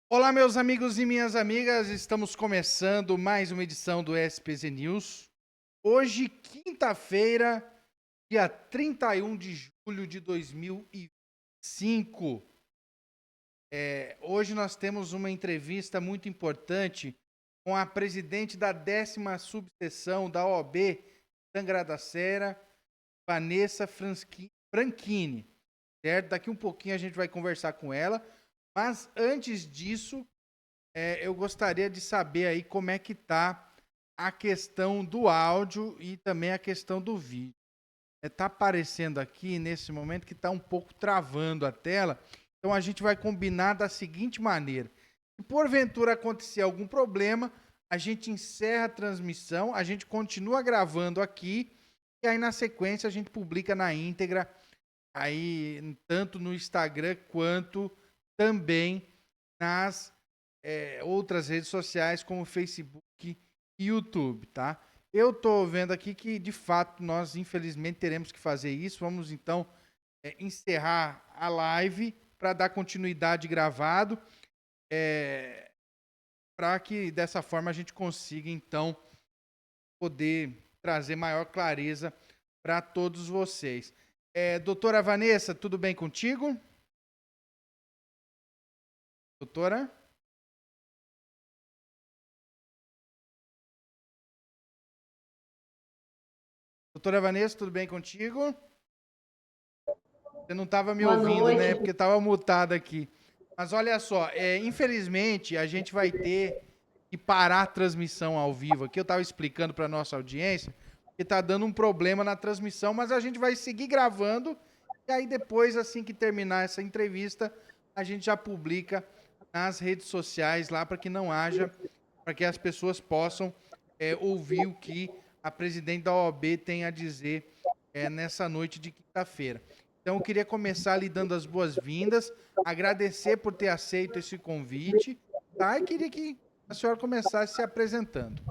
Olá, meus amigos e minhas amigas, estamos começando mais uma edição do SPZ News. Hoje, quinta-feira, dia 31 de julho de 2025. Hoje nós temos uma entrevista muito importante com a presidente da 10ª subseção da OAB Tangará da Serra, Vanessa Franchini, certo? Daqui um pouquinho a gente vai conversar com ela, mas antes disso, eu gostaria de saber aí como é que tá a questão do áudio e também a questão do vídeo. Tá aparecendo aqui nesse momento que está um pouco travando a tela, então a gente vai combinar da seguinte maneira: se porventura acontecer algum problema, a gente encerra a transmissão, a gente continua gravando aqui e aí na sequência a gente publica na íntegra aí tanto no Instagram quanto também nas outras redes sociais como Facebook e YouTube, tá? Eu tô vendo aqui que, de fato, nós infelizmente teremos que fazer isso. Vamos então encerrar a live para dar continuidade gravado, para que dessa forma a gente consiga então poder trazer maior clareza para todos vocês. Doutora Vanessa, tudo bem contigo? Doutora? Doutora Vanessa, tudo bem contigo? Você não estava me Boa ouvindo, né? noite. Porque estava mutado aqui. Mas olha só, infelizmente a gente vai ter que parar a transmissão ao vivo aqui. Eu estava explicando para nossa audiência que está dando um problema na transmissão, mas a gente vai seguir gravando e aí depois, assim que terminar essa entrevista, a gente já publica nas redes sociais lá para que não haja, para que as pessoas possam ouvir o que a presidente da OAB tem a dizer nessa noite de quinta-feira. Então, eu queria começar lhe dando as boas-vindas, agradecer por ter aceito esse convite, tá? E queria que a senhora começasse se apresentando.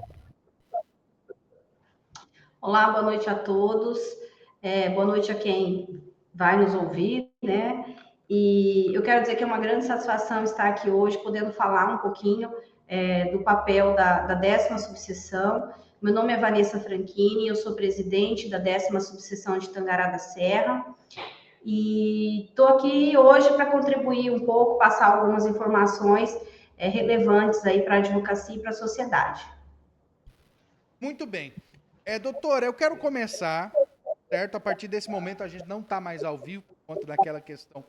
Olá, boa noite a todos. Boa noite a quem vai nos ouvir, né? E eu quero dizer que é uma grande satisfação estar aqui hoje, podendo falar um pouquinho do papel da 10ª subseção. Meu nome é Vanessa Franchini, eu sou presidente da 10ª subseção de Tangará da Serra. E estou aqui hoje para contribuir um pouco, passar algumas informações relevantes aí para a advocacia e para a sociedade. Muito bem. Doutora, eu quero começar, certo? A partir desse momento a gente não está mais ao vivo, por conta daquela questão que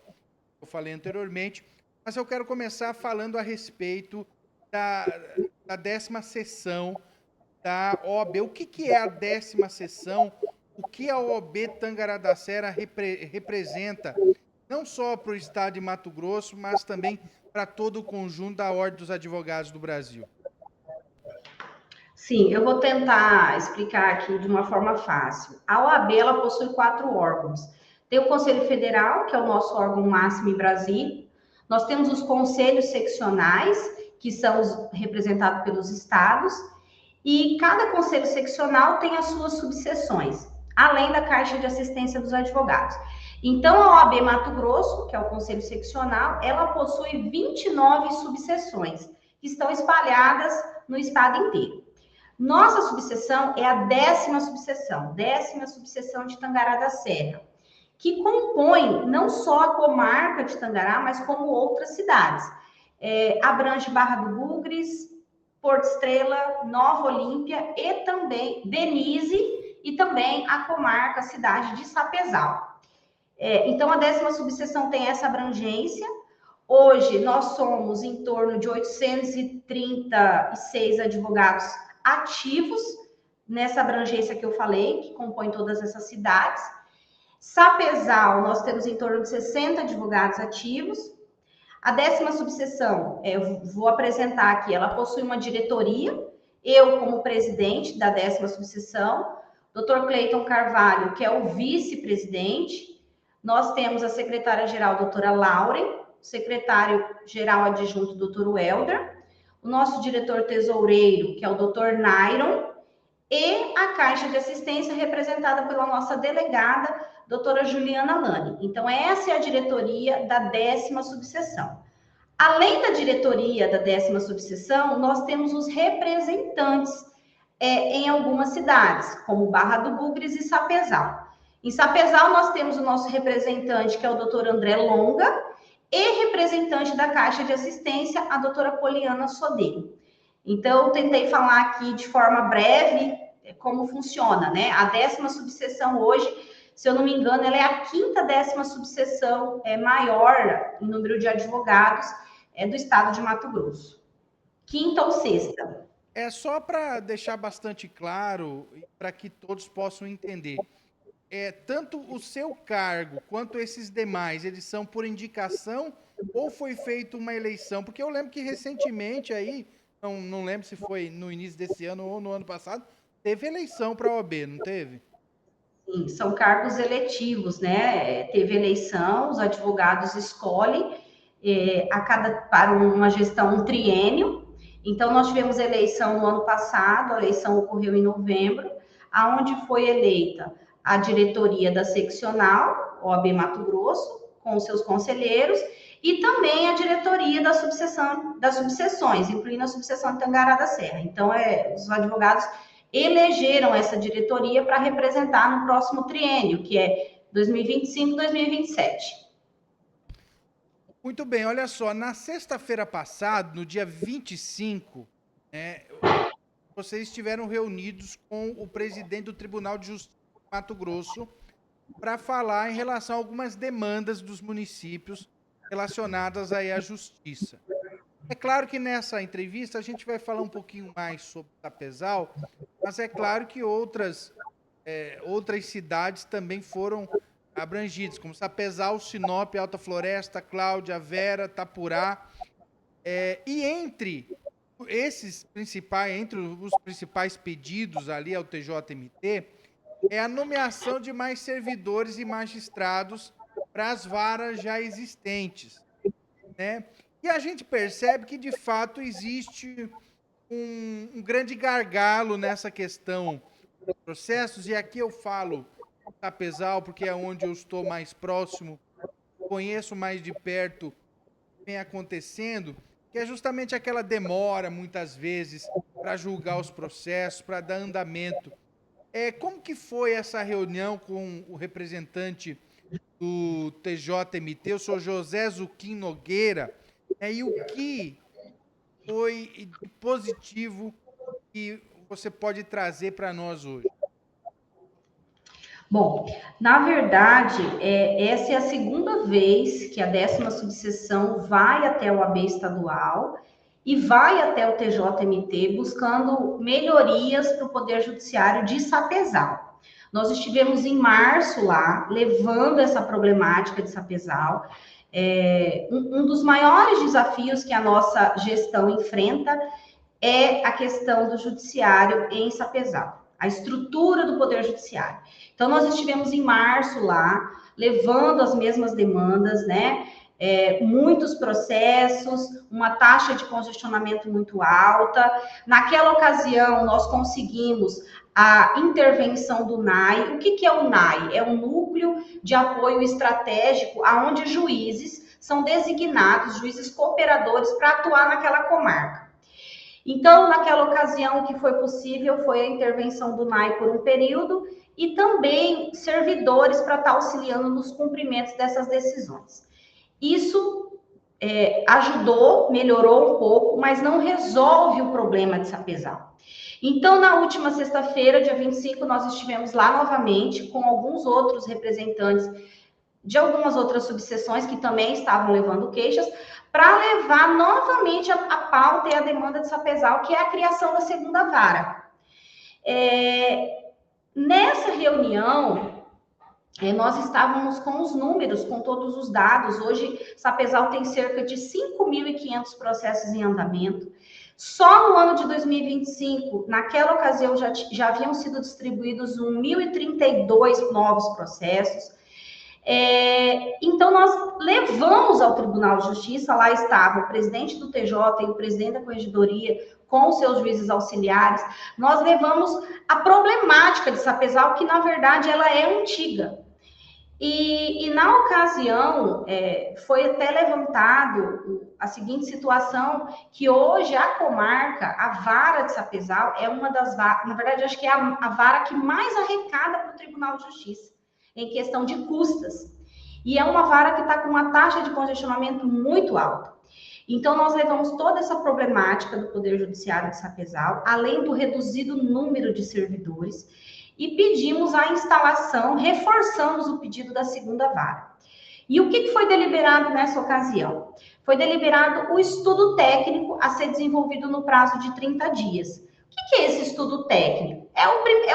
eu falei anteriormente, mas eu quero começar falando a respeito da, da 10ª sessão da OAB. O que é a 10ª sessão? O que a OAB Tangará da Serra representa, não só para o estado de Mato Grosso, mas também para todo o conjunto da Ordem dos Advogados do Brasil? Sim, eu vou tentar explicar aqui de uma forma fácil. A OAB, ela possui 4 órgãos. Tem o Conselho Federal, que é o nosso órgão máximo em Brasília. Nós temos os conselhos seccionais, que são representados pelos estados. E cada conselho seccional tem as suas subseções, além da Caixa de Assistência dos Advogados. Então, a OAB Mato Grosso, que é o conselho seccional, ela possui 29 subseções, que estão espalhadas no estado inteiro. Nossa subseção é a 10ª subseção, 10ª subseção de Tangará da Serra, que compõe não só a comarca de Tangará, mas como outras cidades. Abrange Barra do Bugres, Porto Estrela, Nova Olímpia e também Denise e também a comarca, a cidade de Sapezal. Então, a 10ª subseção tem essa abrangência. Hoje, nós somos em torno de 836 advogados ativos nessa abrangência que eu falei, que compõe todas essas cidades. Sapezal, nós temos em torno de 60 advogados ativos. A 10ª subseção, eu vou apresentar aqui, ela possui uma diretoria, eu como presidente da 10ª subseção, Dr. Cleiton Carvalho, que é o vice-presidente, nós temos a secretária-geral, doutora Lauren, secretário-geral adjunto, doutor Welder, o nosso diretor tesoureiro, que é o doutor Nairon, e a Caixa de Assistência representada pela nossa delegada, doutora Juliana Lani. Então, essa é a diretoria da 10ª subseção. Além da diretoria da 10ª subseção, nós temos os representantes em algumas cidades, como Barra do Bugres e Sapezal. Em Sapezal, nós temos o nosso representante, que é o doutor André Longa, e representante da Caixa de Assistência, a doutora Poliana Sodeiro. Então, eu tentei falar aqui de forma breve como funciona, né? A 10ª subseção hoje, se eu não me engano, ela é a 10ª subseção maior em número de advogados do estado de Mato Grosso. 5ª ou 6ª. É só para deixar bastante claro, para que todos possam entender. Tanto o seu cargo quanto esses demais, eles são por indicação ou foi feita uma eleição? Porque eu lembro que recentemente aí, não lembro se foi no início desse ano ou no ano passado, teve eleição para a OAB, não teve? Sim, são cargos eletivos, né? Teve eleição, os advogados escolhem para uma gestão, um triênio. Então, nós tivemos eleição no ano passado, a eleição ocorreu em novembro, aonde foi eleita a diretoria da seccional, OAB Mato Grosso, com os seus conselheiros, e também a diretoria das subseções, incluindo a subseção de Tangará da Serra. Então, os advogados elegeram essa diretoria para representar no próximo triênio, que é 2025-2027. Muito bem, olha só, na sexta-feira passada, no dia 25, vocês estiveram reunidos com o presidente do Tribunal de Justiça de Mato Grosso para falar em relação a algumas demandas dos municípios relacionadas aí à justiça. É claro que nessa entrevista a gente vai falar um pouquinho mais sobre Sapezal, mas é claro que outras cidades também foram abrangidas, como Sapezal, Sinop, Alta Floresta, Cláudia, Vera, Tapurá. E entre os principais pedidos ali ao TJMT, é a nomeação de mais servidores e magistrados para as varas já existentes, né? E a gente percebe que, de fato, existe um grande gargalo nessa questão dos processos, e aqui eu falo Sapezal, porque é onde eu estou mais próximo, conheço mais de perto o que vem acontecendo, que é justamente aquela demora, muitas vezes, para julgar os processos, para dar andamento. Como que foi essa reunião com o representante do TJMT, o senhor José Zuquim Nogueira, e o que foi de positivo que você pode trazer para nós hoje? Bom, na verdade, essa é a segunda vez que a 10ª subseção vai até o AB estadual e vai até o TJMT buscando melhorias para o Poder Judiciário de Sapezal. Nós estivemos em março lá, levando essa problemática de Sapezal. Um dos maiores desafios que a nossa gestão enfrenta é a questão do judiciário em Sapezal, a estrutura do Poder Judiciário. Então, nós estivemos em março lá, levando as mesmas demandas, né? Muitos processos, uma taxa de congestionamento muito alta. Naquela ocasião, nós conseguimos a intervenção do NAI. O que é o NAI? É um núcleo de apoio estratégico, onde juízes são designados, juízes cooperadores, para atuar naquela comarca. Então, naquela ocasião, o que foi possível foi a intervenção do NAI por um período e também servidores para estar auxiliando nos cumprimentos dessas decisões. Isso ajudou, melhorou um pouco, mas não resolve o problema de Sapezal. Então, na última sexta-feira, dia 25, nós estivemos lá novamente com alguns outros representantes de algumas outras subseções que também estavam levando queixas, para levar novamente a pauta e a demanda de Sapezal, que é a criação da segunda vara. Nessa reunião, nós estávamos com os números, com todos os dados. Hoje, Sapezal tem cerca de 5.500 processos em andamento. Só no ano de 2025, naquela ocasião, já haviam sido distribuídos 1.032 novos processos. Então, nós levamos ao Tribunal de Justiça, lá estava o presidente do TJ e o presidente da Corregedoria, com os seus juízes auxiliares. Nós levamos a problemática de Sapezal, que, na verdade, ela é antiga. E na ocasião, foi até levantado a seguinte situação, que hoje a comarca, a vara de Sapezal, é uma das varas, na verdade, acho que é a vara que mais arrecada para o Tribunal de Justiça, em questão de custas. E é uma vara que está com uma taxa de congestionamento muito alta. Então, nós levamos toda essa problemática do Poder Judiciário de Sapezal, além do reduzido número de servidores, e pedimos a instalação, reforçamos o pedido da segunda vara. E o que foi deliberado nessa ocasião? Foi deliberado o estudo técnico a ser desenvolvido no prazo de 30 dias. O que é esse estudo técnico? É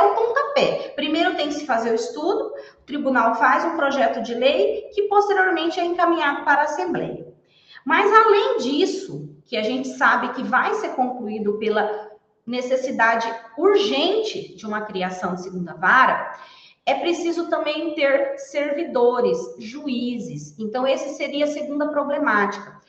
o pontapé. Primeiro tem que se fazer o estudo, o tribunal faz um projeto de lei que posteriormente é encaminhado para a Assembleia. Mas além disso, que a gente sabe que vai ser concluído pela necessidade urgente de uma criação de segunda vara, é preciso também ter servidores, juízes. Então, essa seria a segunda problemática.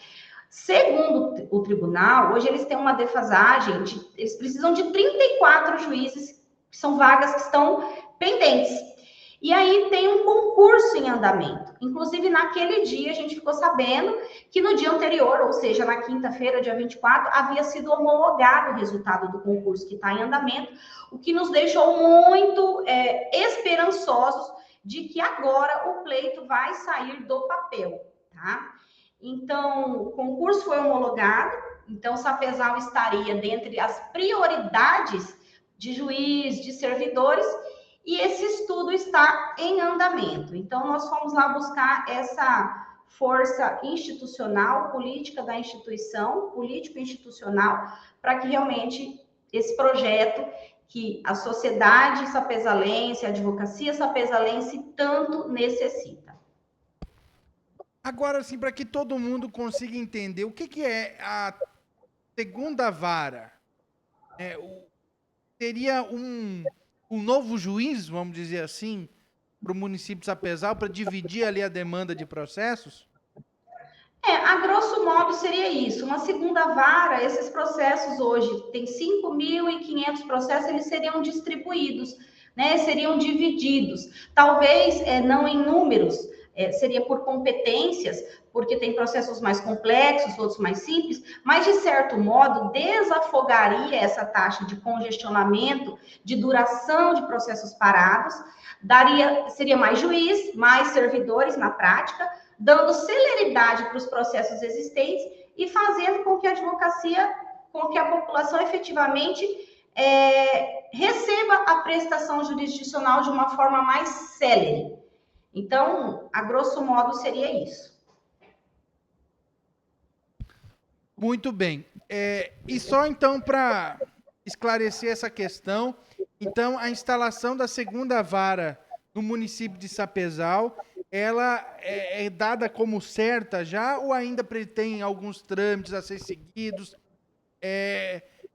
Segundo o tribunal, hoje eles têm uma defasagem, eles precisam de 34 juízes, que são vagas que estão pendentes. E aí tem um concurso em andamento. Inclusive, naquele dia, a gente ficou sabendo que no dia anterior, ou seja, na quinta-feira, dia 24, havia sido homologado o resultado do concurso que está em andamento, o que nos deixou muito esperançosos de que agora o pleito vai sair do papel, tá? Então, o concurso foi homologado, então Sapezal estaria dentre as prioridades de juiz, de servidores, e esse estudo está em andamento. Então, nós fomos lá buscar essa força institucional, política da instituição, político-institucional, para que realmente esse projeto que a sociedade sapezalense, a advocacia sapezalense tanto necessita. Agora, assim, para que todo mundo consiga entender, o que é a segunda vara? Teria um novo juiz, vamos dizer assim, para o município de Sapezal, para dividir ali a demanda de processos? A grosso modo seria isso. Uma segunda vara, esses processos hoje, tem 5.500 processos, eles seriam distribuídos, né? Seriam divididos. Talvez não em números, seria por competências, porque tem processos mais complexos, outros mais simples, mas de certo modo desafogaria essa taxa de congestionamento, de duração de processos parados, seria mais juiz, mais servidores na prática, dando celeridade para os processos existentes e fazendo com que a advocacia, com que a população efetivamente receba a prestação jurisdicional de uma forma mais célere. Então, a grosso modo, seria isso. Muito bem. E só então para esclarecer essa questão, então a instalação da segunda vara no município de Sapezal, ela é dada como certa já ou ainda tem alguns trâmites a ser seguidos?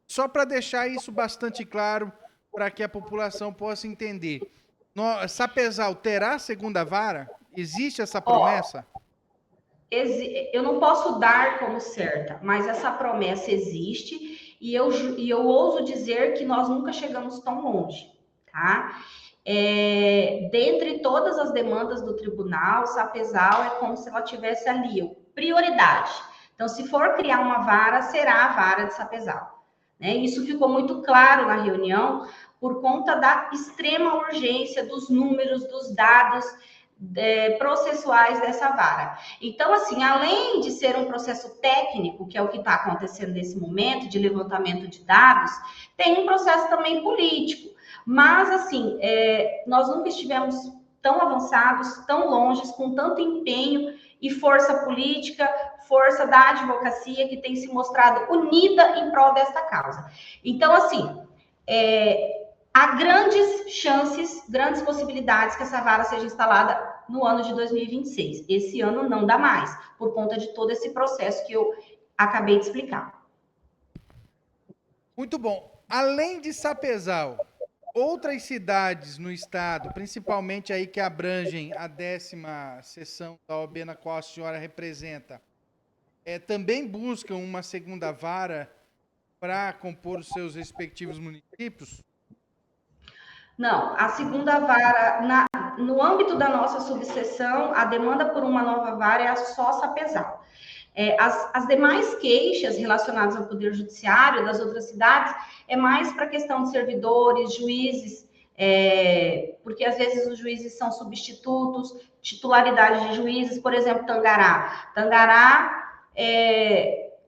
Só para deixar isso bastante claro para que a população possa entender. Sapezal terá segunda vara? Existe essa promessa? Eu não posso dar como certa, mas essa promessa existe e eu ouso dizer que nós nunca chegamos tão longe, tá? Dentre todas as demandas do tribunal, Sapezal é como se ela tivesse ali, prioridade. Então, se for criar uma vara, será a vara de Sapezal. Né? Isso ficou muito claro na reunião, por conta da extrema urgência dos números, dos dados processuais dessa vara. Então, assim, além de ser um processo técnico, que é o que está acontecendo nesse momento, de levantamento de dados, tem um processo também político. Mas, assim, nós nunca estivemos tão avançados, tão longes, com tanto empenho e força política, força da advocacia, que tem se mostrado unida em prol desta causa. Então, assim, há grandes chances, grandes possibilidades que essa vara seja instalada no ano de 2026. Esse ano não dá mais, por conta de todo esse processo que eu acabei de explicar. Muito bom. Além de Sapezal, outras cidades no estado, principalmente aí que abrangem a 10ª sessão da OAB na qual a senhora representa, também buscam uma segunda vara para compor os seus respectivos municípios? Não, a segunda vara, no âmbito da nossa subseção, a demanda por uma nova vara é a só Sapezal. As demais queixas relacionadas ao Poder Judiciário das outras cidades é mais para a questão de servidores, juízes, porque às vezes os juízes são substitutos, titularidade de juízes, por exemplo, Tangará. Tangará,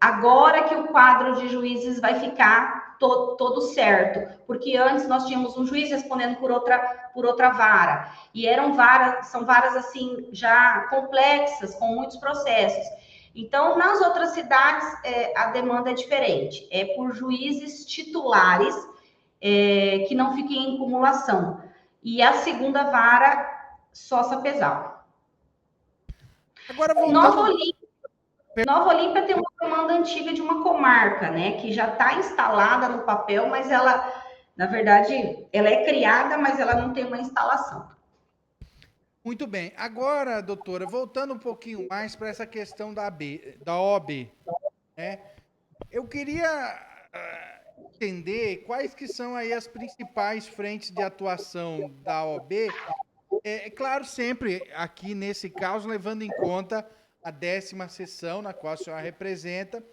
agora que o quadro de juízes vai ficar todo certo, porque antes nós tínhamos um juiz respondendo por outra vara, e são varas assim já complexas, com muitos processos. Então, nas outras cidades, a demanda é diferente, é por juízes titulares que não fiquem em acumulação. E a segunda vara, só Sapezal. Agora, voltando... Nova Olímpia tem uma demanda antiga de uma comarca, né? Que já está instalada no papel, mas ela, na verdade, ela é criada, mas ela não tem uma instalação. Muito bem. Agora, doutora, voltando um pouquinho mais para essa questão da OAB, né? Eu queria entender quais que são aí as principais frentes de atuação da OAB. É claro, sempre aqui nesse caso, levando em conta a 10ª sessão, na qual a senhora representa,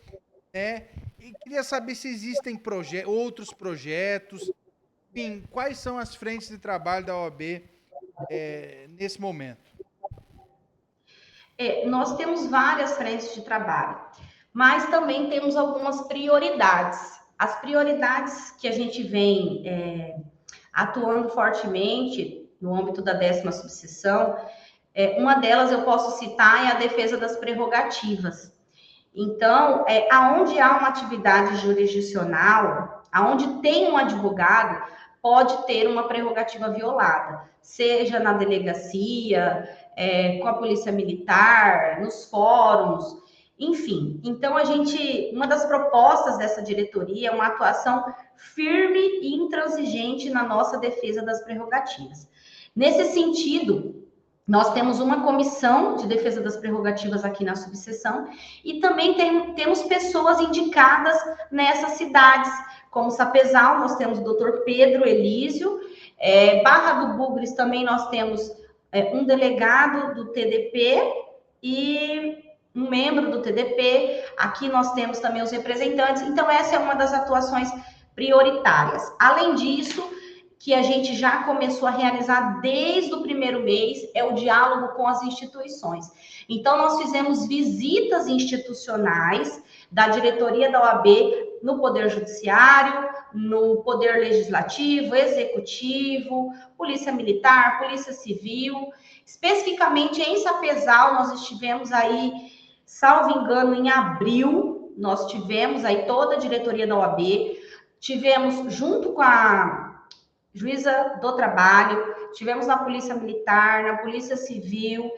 né? E queria saber se existem outros projetos, enfim, quais são as frentes de trabalho da OAB nesse momento. Nós temos várias frentes de trabalho, mas também temos algumas prioridades. As prioridades que a gente vem atuando fortemente no âmbito da 10ª subseção, uma delas eu posso citar é a defesa das prerrogativas. Então, aonde há uma atividade jurisdicional, aonde tem um advogado, pode ter uma prerrogativa violada, seja na delegacia, com a polícia militar, nos fóruns, enfim. Então, uma das propostas dessa diretoria é uma atuação firme e intransigente na nossa defesa das prerrogativas. Nesse sentido, nós temos uma comissão de defesa das prerrogativas aqui na subseção e também temos pessoas indicadas nessas cidades, como Sapezal, nós temos o doutor Pedro Elísio, Barra do Bugres também nós temos um delegado do TDP e um membro do TDP, aqui nós temos também os representantes, então essa é uma das atuações prioritárias. Além disso, que a gente já começou a realizar desde o primeiro mês, é o diálogo com as instituições. Então, nós fizemos visitas institucionais da diretoria da OAB no Poder Judiciário, no Poder Legislativo, Executivo, Polícia Militar, Polícia Civil. Especificamente em Sapezal, nós estivemos aí, salvo engano, em abril, nós tivemos aí toda a diretoria da OAB, tivemos junto com a Juíza do Trabalho, tivemos na Polícia Militar, na Polícia Civil,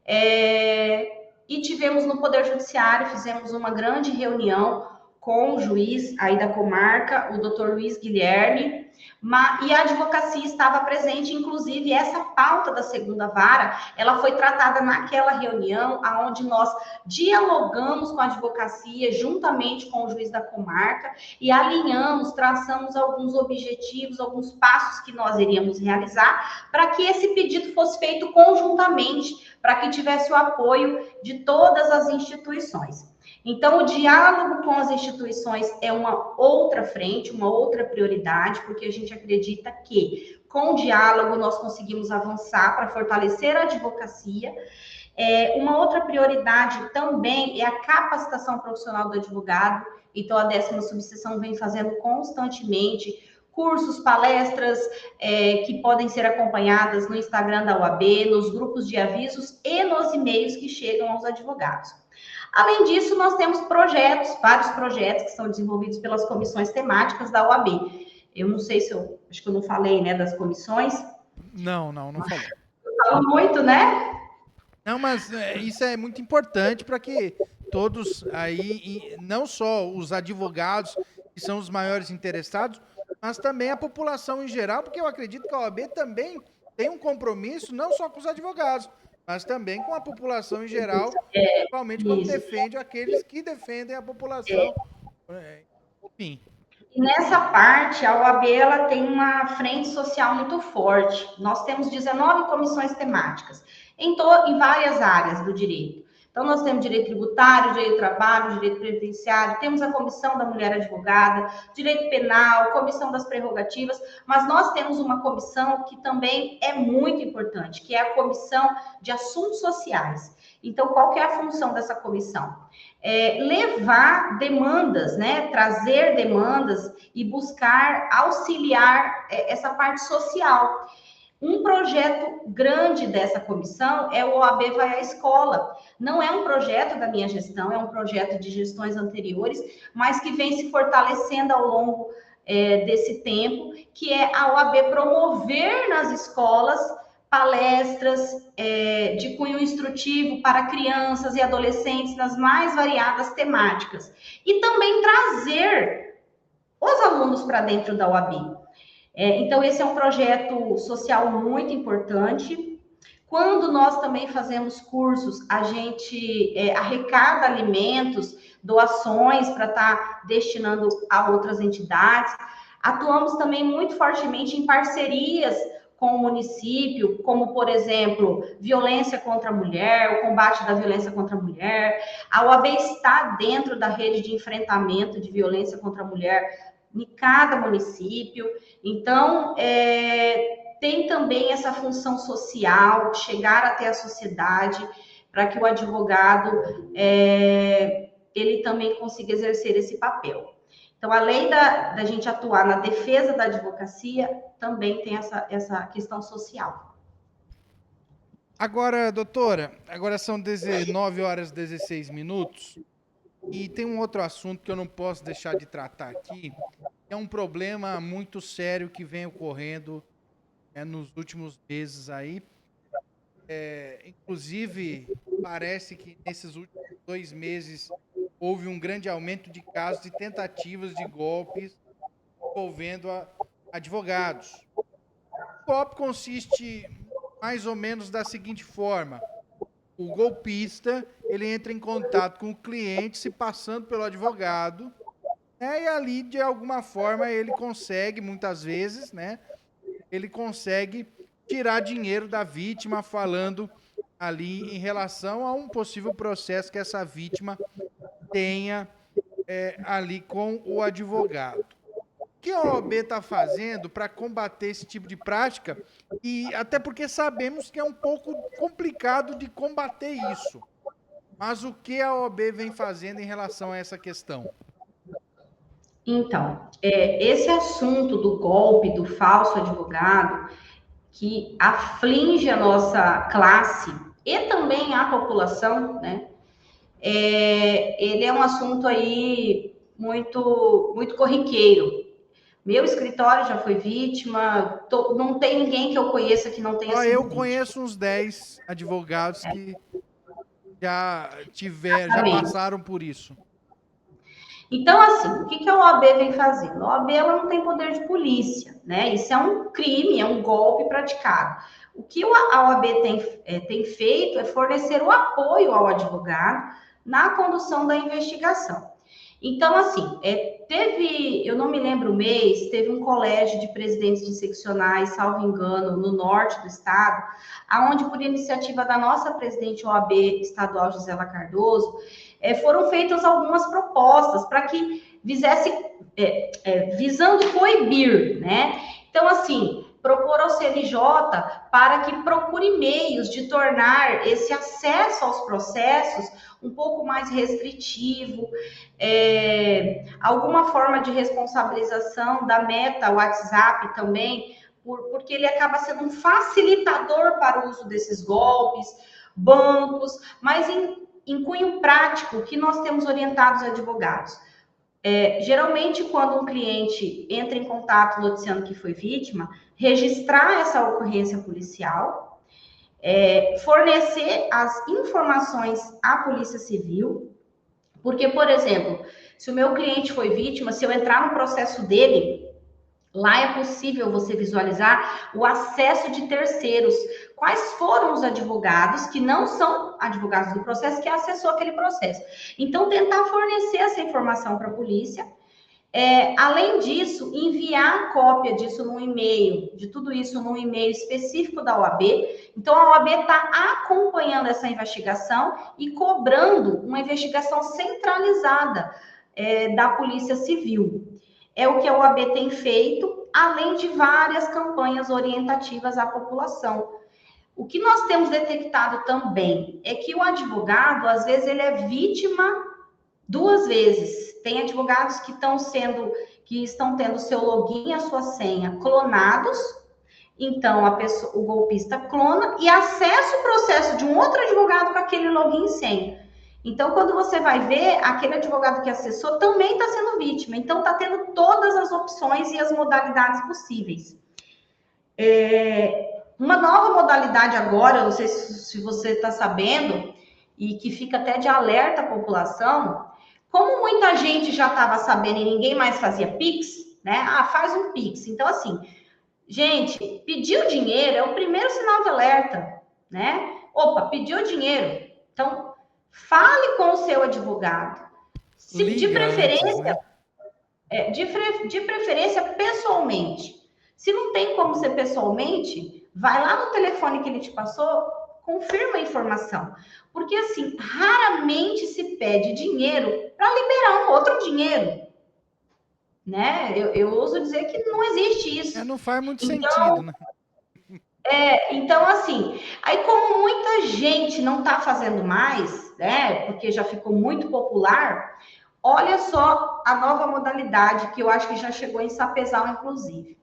e tivemos no Poder Judiciário, fizemos uma grande reunião com o juiz aí da comarca, o doutor Luiz Guilherme, e a advocacia estava presente, inclusive essa pauta da segunda vara, ela foi tratada naquela reunião, onde nós dialogamos com a advocacia, juntamente com o juiz da comarca, e alinhamos, traçamos alguns objetivos, alguns passos que nós iríamos realizar, para que esse pedido fosse feito conjuntamente, para que tivesse o apoio de todas as instituições. Então, o diálogo com as instituições é uma outra frente, uma outra prioridade, porque a gente acredita que com o diálogo nós conseguimos avançar para fortalecer a advocacia. Uma outra prioridade também é a capacitação profissional do advogado. Então, a 10ª subseção vem fazendo constantemente cursos, palestras que podem ser acompanhadas no Instagram da OAB, nos grupos de avisos e nos e-mails que chegam aos advogados. Além disso, nós temos vários projetos que são desenvolvidos pelas comissões temáticas da OAB. Eu não sei acho que eu não falei, né, das comissões. Não falou. Falo muito, né? Não, mas isso é muito importante para que todos aí, não só os advogados, que são os maiores interessados, mas também a população em geral, porque eu acredito que a OAB também tem um compromisso, não só com os advogados, mas também com a população em geral, principalmente quando defende aqueles que defendem a população. Enfim. E nessa parte, a OAB ela tem uma frente social muito forte. Nós temos 19 comissões temáticas em várias áreas do direito. Então, nós temos direito tributário, direito do trabalho, direito previdenciário, temos a comissão da mulher advogada, direito penal, comissão das prerrogativas, mas nós temos uma comissão que também é muito importante, que é a comissão de assuntos sociais. Então, qual que é a função dessa comissão? Levar demandas, né? Trazer demandas e buscar auxiliar essa parte social. Um projeto grande dessa comissão é o OAB Vai à Escola. Não é um projeto da minha gestão, é um projeto de gestões anteriores, mas que vem se fortalecendo ao longo desse tempo, que é a OAB promover nas escolas palestras de cunho instrutivo para crianças e adolescentes nas mais variadas temáticas. E também trazer os alunos para dentro da OAB. Então, esse é um projeto social muito importante. Quando nós também fazemos cursos, a gente arrecada alimentos, doações para estar destinando a outras entidades. Atuamos também muito fortemente em parcerias com o município, como, por exemplo, violência contra a mulher, o combate da violência contra a mulher. A OAB está dentro da rede de enfrentamento de violência contra a mulher em cada município. Então, tem também essa função social, chegar até a sociedade, para que o advogado ele também consiga exercer esse papel. Então, além da gente atuar na defesa da advocacia, também tem essa questão social. Agora, doutora, agora são 19 horas e 16 minutos e tem um outro assunto que eu não posso deixar de tratar aqui. É um problema muito sério que vem ocorrendo nos últimos meses aí. Inclusive, parece que nesses últimos 2 meses houve um grande aumento de casos de tentativas de golpes envolvendo advogados. O golpe consiste mais ou menos da seguinte forma: o golpista ele entra em contato com o cliente se passando pelo advogado, né, e ali de alguma forma ele consegue, muitas vezes, né, ele consegue tirar dinheiro da vítima falando ali em relação a um possível processo que essa vítima tenha ali com o advogado. O que a OAB está fazendo para combater esse tipo de prática? E até porque sabemos que é um pouco complicado de combater isso. Mas o que a OAB vem fazendo em relação a essa questão? Então, esse assunto do golpe, do falso advogado, que aflige a nossa classe e também a população, né? Ele é um assunto aí muito corriqueiro. Meu escritório já foi vítima, não tem ninguém que eu conheça que não tenha Só sido eu vítima. conheço uns 10 advogados que já passaram por isso. Então, assim, o que a OAB vem fazendo? A OAB ela não tem poder de polícia, né? Isso é um crime, é um golpe praticado. O que a OAB tem feito é fornecer o apoio ao advogado na condução da investigação. Então, assim, eu não me lembro o mês, teve um colégio de presidentes de seccionais, salvo engano, no norte do estado, aonde, por iniciativa da nossa presidente OAB estadual, Gisela Cardoso, foram feitas algumas propostas para que visando coibir, né? Então, assim, propor ao CNJ para que procure meios de tornar esse acesso aos processos um pouco mais restritivo, alguma forma de responsabilização da Meta, WhatsApp também, porque ele acaba sendo um facilitador para o uso desses golpes, bancos, mas em cunho prático, que nós temos orientado os advogados. Geralmente, quando um cliente entra em contato noticiando que foi vítima, registrar essa ocorrência policial, fornecer as informações à Polícia Civil, porque, por exemplo, se o meu cliente foi vítima, se eu entrar no processo dele, lá é possível você visualizar o acesso de terceiros. Quais foram os advogados que não são advogados do processo que acessou aquele processo? Então, tentar fornecer essa informação para a polícia Além disso, enviar a cópia disso num e-mail, de tudo isso num e-mail específico da OAB. Então, a OAB está acompanhando essa investigação e cobrando uma investigação centralizada da Polícia Civil. É o que a OAB tem feito, além de várias campanhas orientativas à população. O que nós temos detectado também é que o advogado, às vezes, ele é vítima duas vezes. Tem advogados que estão tendo seu login e a sua senha clonados. Então, o golpista clona e acessa o processo de um outro advogado com aquele login e senha. Então, quando você vai ver, aquele advogado que acessou também está sendo vítima. Então, está tendo todas as opções e as modalidades possíveis. Uma nova modalidade agora, eu não sei se você está sabendo, e que fica até de alerta à população, como muita gente já estava sabendo e ninguém mais fazia Pix, né? Faz um Pix. Então, assim, gente, pediu dinheiro é o primeiro sinal de alerta, né? Opa, pediu dinheiro. Então, fale com o seu advogado. De preferência, de preferência pessoalmente. Se não tem como ser pessoalmente, vai lá no telefone que ele te passou, confirma a informação. Porque, assim, raramente se pede dinheiro para liberar um outro dinheiro. Né? Eu ouso dizer que não existe isso. Não faz muito sentido, né? Então, assim, aí como muita gente não está fazendo mais, né, porque já ficou muito popular, olha só a nova modalidade que eu acho que já chegou em Sapezal, inclusive.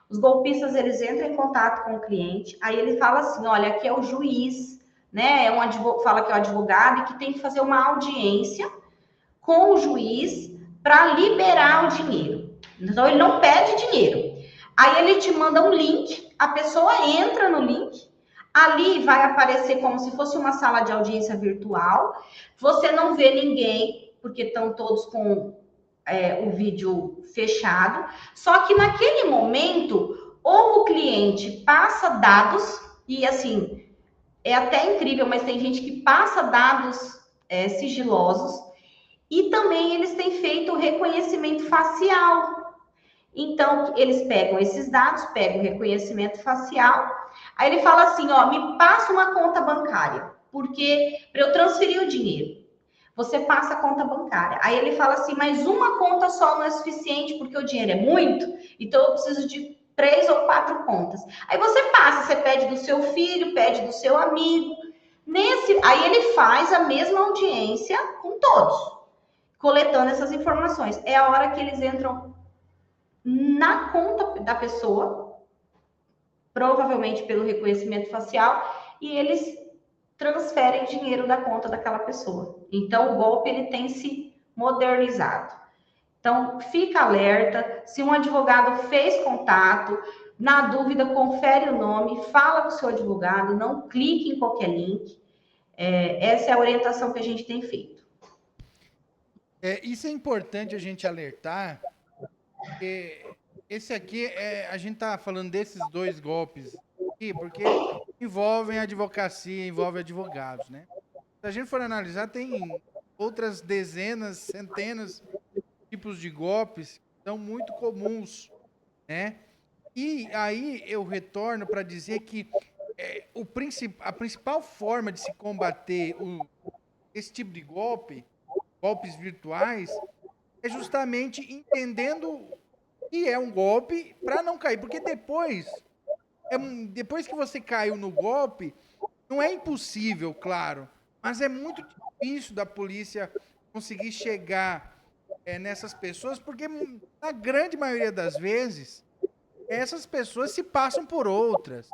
Os golpistas, eles entram em contato com o cliente, aí ele fala assim, olha, aqui é o juiz, né, fala que é o advogado e que tem que fazer uma audiência com o juiz para liberar o dinheiro. Então, ele não pede dinheiro. Aí ele te manda um link, a pessoa entra no link, ali vai aparecer como se fosse uma sala de audiência virtual, você não vê ninguém, porque estão todos com o vídeo fechado, só que naquele momento, ou o cliente passa dados, e assim, é até incrível, mas tem gente que passa dados sigilosos, e também eles têm feito o reconhecimento facial. Então, eles pegam esses dados, pegam o reconhecimento facial, aí ele fala assim, ó, me passa uma conta bancária, porque para eu transferir o dinheiro, você passa a conta bancária. Aí ele fala assim, mas uma conta só não é suficiente, porque o dinheiro é muito, então eu preciso de 3 ou 4 contas. Aí você passa, você pede do seu filho, pede do seu amigo. Aí ele faz a mesma audiência com todos, coletando essas informações. É a hora que eles entram na conta da pessoa, provavelmente pelo reconhecimento facial, e eles transferem dinheiro da conta daquela pessoa. Então, o golpe ele tem se modernizado. Então, fica alerta, se um advogado fez contato, na dúvida, confere o nome, fala com o seu advogado, não clique em qualquer link. Essa é a orientação que a gente tem feito. Isso é importante a gente alertar, porque esse aqui, a gente está falando desses dois golpes aqui, porque envolvem advocacia, envolvem advogados, né? Se a gente for analisar, tem outras dezenas, centenas de tipos de golpes que são muito comuns, né? E aí eu retorno para dizer que a principal forma de se combater esse tipo de golpes virtuais, é justamente entendendo que é um golpe para não cair. Porque depois que você caiu no golpe, não é impossível, claro, mas é muito difícil da polícia conseguir chegar nessas pessoas, porque na grande maioria das vezes, essas pessoas se passam por outras.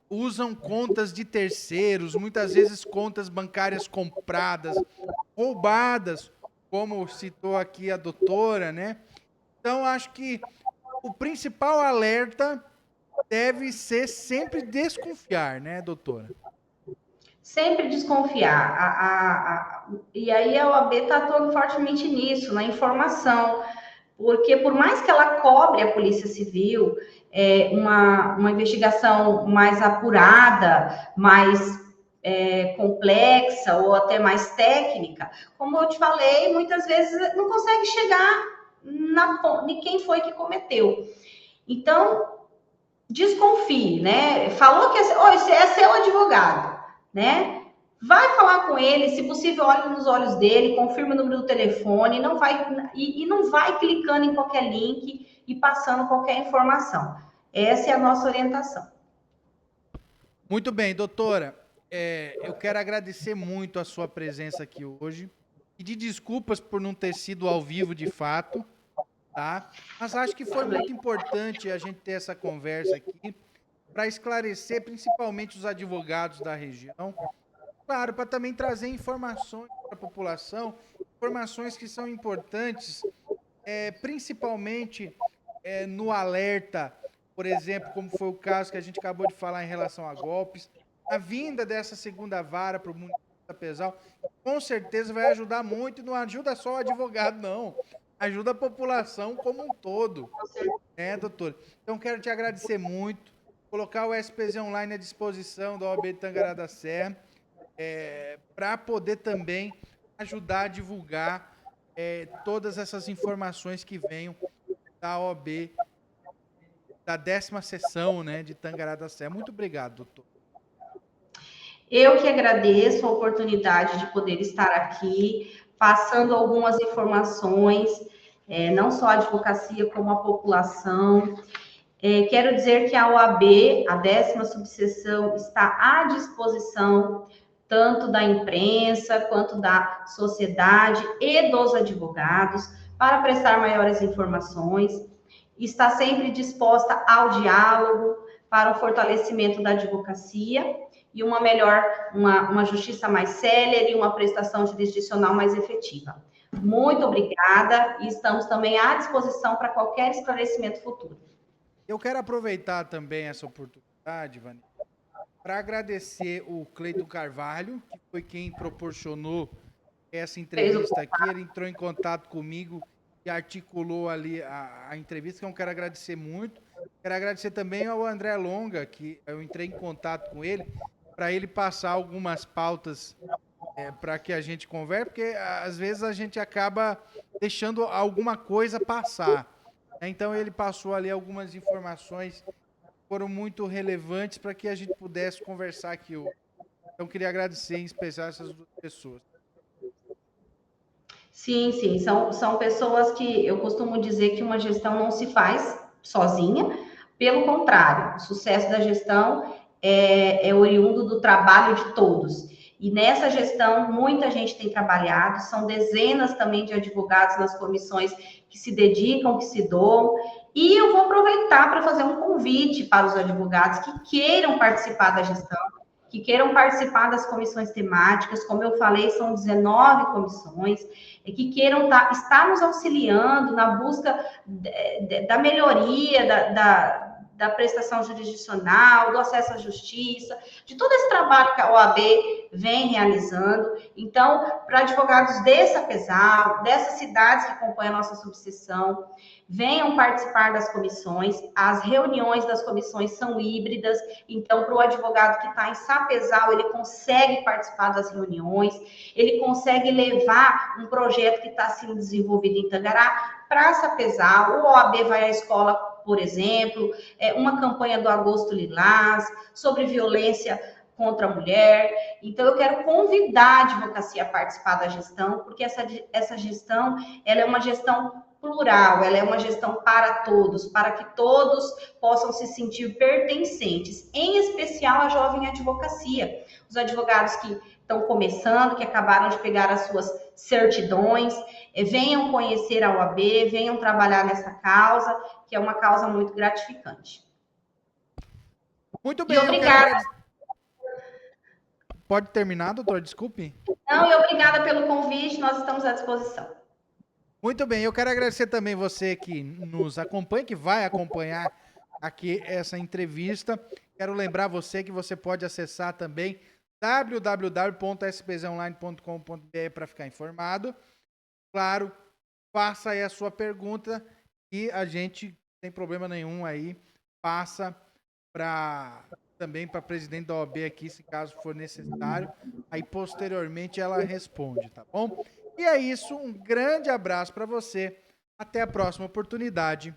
Usam contas de terceiros, muitas vezes contas bancárias compradas, roubadas, como citou aqui a doutora, né? Então, acho que o principal alerta deve ser sempre desconfiar, né, doutora? Sempre desconfiar. E aí a OAB está atuando fortemente nisso, na informação, porque por mais que ela cobre a Polícia Civil, uma investigação mais apurada, mais complexa ou até mais técnica, como eu te falei, muitas vezes não consegue chegar de quem foi que cometeu. Então, desconfie, né? Falou que esse é seu advogado, né? Vai falar com ele, se possível, olhe nos olhos dele, confirme o número do telefone, não vai clicando em qualquer link e passando qualquer informação. Essa é a nossa orientação. Muito bem, doutora. Eu quero agradecer muito a sua presença aqui hoje. Pedir desculpas por não ter sido ao vivo de fato, tá? Mas acho que foi muito importante a gente ter essa conversa aqui para esclarecer principalmente os advogados da região. Claro, para também trazer informações para a população, informações que são importantes, principalmente no alerta, por exemplo, como foi o caso que a gente acabou de falar em relação a golpes, a vinda dessa segunda vara para o município de Sapezal, com certeza vai ajudar muito, e não ajuda só o advogado, não, ajuda a população como um todo, né, doutor? Então, quero te agradecer muito, colocar o SPZ Online à disposição da OAB de Tangará da Serra, para poder também ajudar a divulgar todas essas informações que venham da OAB, da 10ª sessão, né, de Tangará da Serra. Muito obrigado, doutor. Eu que agradeço a oportunidade de poder estar aqui, passando algumas informações, não só a advocacia, como a população. Quero dizer que a OAB, a 10ª subseção, está à disposição tanto da imprensa quanto da sociedade e dos advogados para prestar maiores informações. Está sempre disposta ao diálogo para o fortalecimento da advocacia e uma justiça mais célere e uma prestação jurisdicional mais efetiva. Muito obrigada e estamos também à disposição para qualquer esclarecimento futuro. Eu quero aproveitar também essa oportunidade, Vani, para agradecer o Cleiton Carvalho, que foi quem proporcionou essa entrevista aqui. Ele entrou em contato comigo e articulou ali a entrevista, que eu quero agradecer muito. Quero agradecer também ao André Longa, que eu entrei em contato com ele, para ele passar algumas pautas para que a gente converse, porque às vezes a gente acaba deixando alguma coisa passar. Então ele passou ali algumas informações que foram muito relevantes para que a gente pudesse conversar aqui hoje. Então queria agradecer em especial essas duas pessoas. Sim, sim, são pessoas que eu costumo dizer que uma gestão não se faz sozinha, pelo contrário, o sucesso da gestão é oriundo do trabalho de todos. E nessa gestão, muita gente tem trabalhado, são dezenas também de advogados nas comissões que se dedicam, que se doam. E eu vou aproveitar para fazer um convite para os advogados que queiram participar da gestão, que queiram participar das comissões temáticas. Como eu falei, são 19 comissões, que queiram estar nos auxiliando na busca da melhoria da prestação jurisdicional, do acesso à justiça, de todo esse trabalho que a OAB vem realizando. Então, para advogados desse Sapezal, dessas cidades que compõem a nossa subseção, venham participar das comissões. As reuniões das comissões são híbridas, então, para o advogado que está em Sapezal, ele consegue participar das reuniões, ele consegue levar um projeto que está sendo desenvolvido em Tangará para Sapezal. O OAB vai à escola, por exemplo, uma campanha do Agosto Lilás sobre violência contra a mulher. Então, eu quero convidar a advocacia a participar da gestão, porque essa gestão, ela é uma gestão plural, ela é uma gestão para todos, para que todos possam se sentir pertencentes, em especial a jovem advocacia. Os advogados que estão começando, que acabaram de pegar as suas certidões, venham conhecer a OAB, venham trabalhar nessa causa, que é uma causa muito gratificante. Muito bem, obrigada. Pode terminar, doutor? Desculpe. Não, e obrigada pelo convite, nós estamos à disposição. Muito bem, eu quero agradecer também você que nos acompanha, que vai acompanhar aqui essa entrevista. Quero lembrar você que você pode acessar também www.spzonline.com.br para ficar informado. Claro, faça aí a sua pergunta e a gente, sem problema nenhum aí, passa também para a presidente da OAB aqui, se caso for necessário. Aí, posteriormente, ela responde, tá bom? E é isso, um grande abraço para você. Até a próxima oportunidade.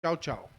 Tchau, tchau.